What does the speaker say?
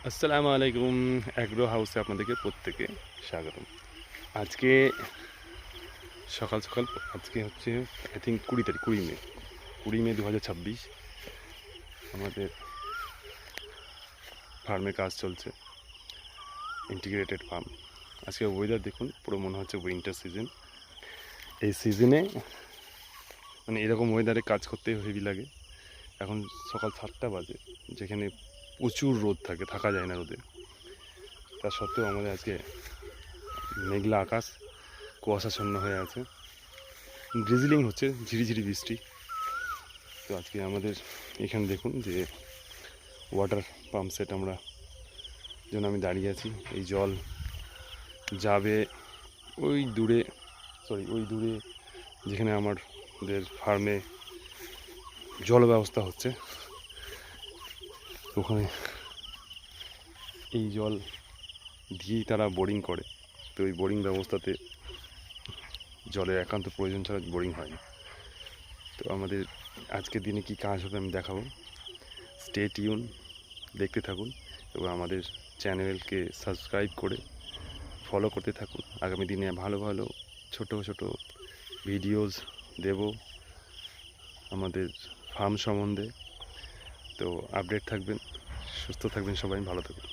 আসসালামু আলাইকুম। অ্যাগ্রো হাউসে আপনাদেরকে প্রত্যেকে স্বাগতম। আজকে সকাল সকাল আজকে হচ্ছে আই থিঙ্ক 20 তারিখ, 20 মে, 20 মে 2026। আমাদের ফার্মে কাজ চলছে, ইন্টিগ্রেটেড ফার্ম। আজকে ওয়েদার দেখুন, পুরো মনে হচ্ছে উইন্টার সিজন। এই সিজনে মানে এরকম ওয়েদারে কাজ করতে হেভি লাগে। এখন সকাল 7টা বাজে, যেখানে প্রচুর রোদ থাকে, থাকা যায় না রোদে। তা সত্ত্বেও আমাদের আজকে মেঘলা আকাশ, কুয়াশাচ্ছন্ন হয়ে আছে, ড্রিজলিং হচ্ছে, ঝিরিঝিরি বৃষ্টি। তো আজকে আমাদের এখানে দেখুন যে ওয়াটার পাম্প সেট আমরা জন্য আমি দাঁড়িয়ে আছি। এই জল যাবে ওই দূরে, ওই দূরে যেখানে আমাদের ফার্মে জল ব্যবস্থা হচ্ছে, ওখানে এই জল দিয়েই তারা বোরিং করে। তো ওই বোরিং ব্যবস্থাতে জলের একান্ত প্রয়োজন ছাড়া বোরিং হয় না। তো আমাদের আজকের দিনে কি কাজ হবে আমি দেখাবো। স্টে টিউন, দেখতে থাকুন এবং আমাদের চ্যানেলকে সাবস্ক্রাইব করে ফলো করতে থাকুন। আগামী দিনে ভালো ভালো ছোট ছোট ভিডিওস দেব আমাদের ফার্ম সম্বন্ধে। তো আপডেট থাকবেন, সুস্থ থাকবেন, সবাই ভালো থাকবেন।